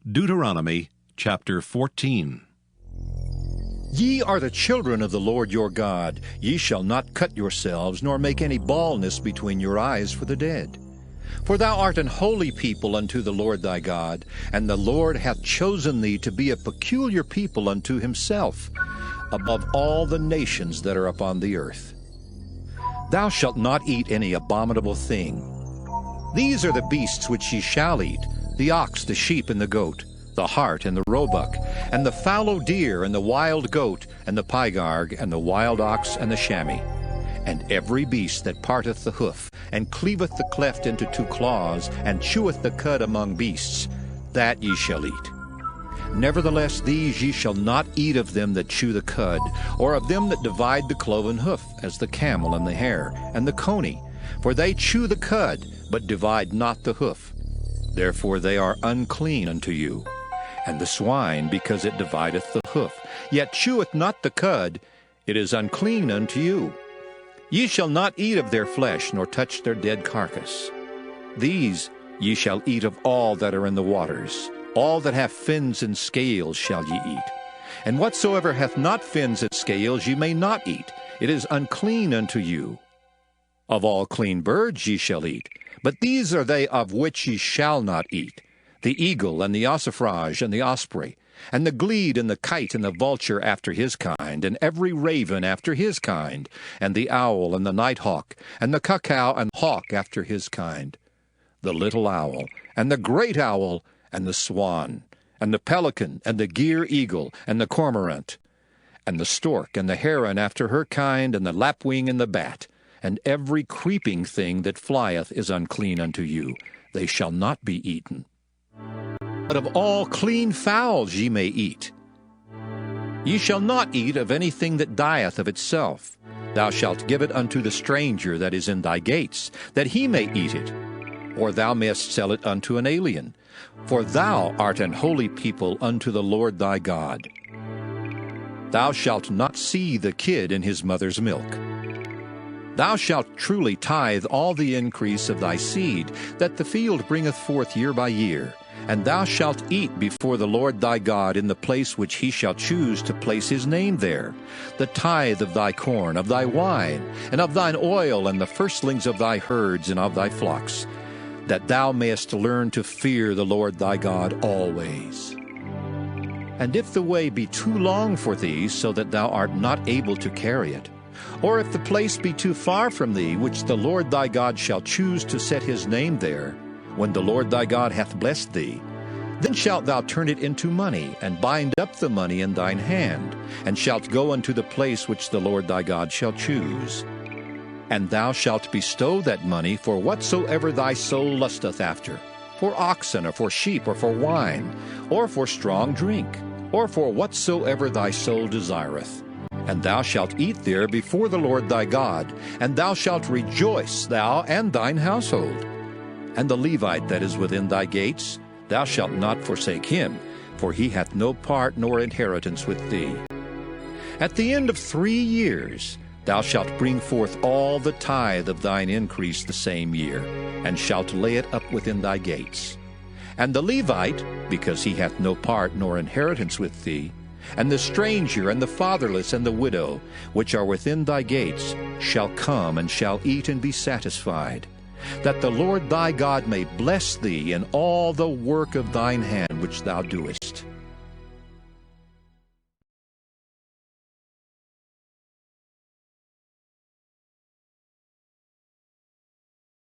Deuteronomy Chapter 14. Ye are the children of the Lord your God. Ye shall not cut yourselves, nor make any baldness between your eyes for the dead. For thou art an holy people unto the Lord thy God, and the Lord hath chosen thee to be a peculiar people unto himself, above all the nations that are upon the earth. Thou shalt not eat any abominable thing. These are the beasts which ye shall eat, the ox, the sheep, and the goat, the hart, and the roebuck, and the fallow deer, and the wild goat, and the pygarg, and the wild ox, and the chamois, and every beast that parteth the hoof, and cleaveth the cleft into two claws, and cheweth the cud among beasts, that ye shall eat. Nevertheless these ye shall not eat of them that chew the cud, or of them that divide the cloven hoof, as the camel, and the hare, and the coney, for they chew the cud, but divide not the hoof. Therefore they are unclean unto you. And the swine, because it divideth the hoof, yet cheweth not the cud, it is unclean unto you. Ye shall not eat of their flesh, nor touch their dead carcass. These ye shall eat of all that are in the waters. All that have fins and scales shall ye eat. And whatsoever hath not fins and scales ye may not eat. It is unclean unto you. Of all clean birds ye shall eat, but these are they of which ye shall not eat: the eagle, and the ossifrage, and the osprey, and the glede, and the kite, and the vulture after his kind, and every raven after his kind, and the owl, and the nighthawk, and the cuckoo, and hawk after his kind, the little owl, and the great owl, and the swan, and the pelican, and the gier eagle, and the cormorant, and the stork, and the heron after her kind, and the lapwing, and the bat, and every creeping thing that flieth is unclean unto you. They shall not be eaten. But of all clean fowls ye may eat. Ye shall not eat of anything that dieth of itself. Thou shalt give it unto the stranger that is in thy gates, that he may eat it. Or thou mayest sell it unto an alien. For thou art an holy people unto the Lord thy God. Thou shalt not see the kid in his mother's milk. Thou shalt truly tithe all the increase of thy seed, that the field bringeth forth year by year. And thou shalt eat before the Lord thy God in the place which he shall choose to place his name there, the tithe of thy corn, of thy wine, and of thine oil, and the firstlings of thy herds and of thy flocks, that thou mayest learn to fear the Lord thy God always. And if the way be too long for thee, so that thou art not able to carry it, or if the place be too far from thee, which the Lord thy God shall choose to set his name there, when the Lord thy God hath blessed thee, then shalt thou turn it into money, and bind up the money in thine hand, and shalt go unto the place which the Lord thy God shall choose. And thou shalt bestow that money for whatsoever thy soul lusteth after, for oxen, or for sheep, or for wine, or for strong drink, or for whatsoever thy soul desireth. And thou shalt eat there before the Lord thy God, and thou shalt rejoice, thou and thine household. And the Levite that is within thy gates, thou shalt not forsake him, for he hath no part nor inheritance with thee. At the end of 3 years thou shalt bring forth all the tithe of thine increase the same year, and shalt lay it up within thy gates. And the Levite, because he hath no part nor inheritance with thee, and the stranger, and the fatherless, and the widow, which are within thy gates, shall come and shall eat and be satisfied, that the Lord thy God may bless thee in all the work of thine hand which thou doest.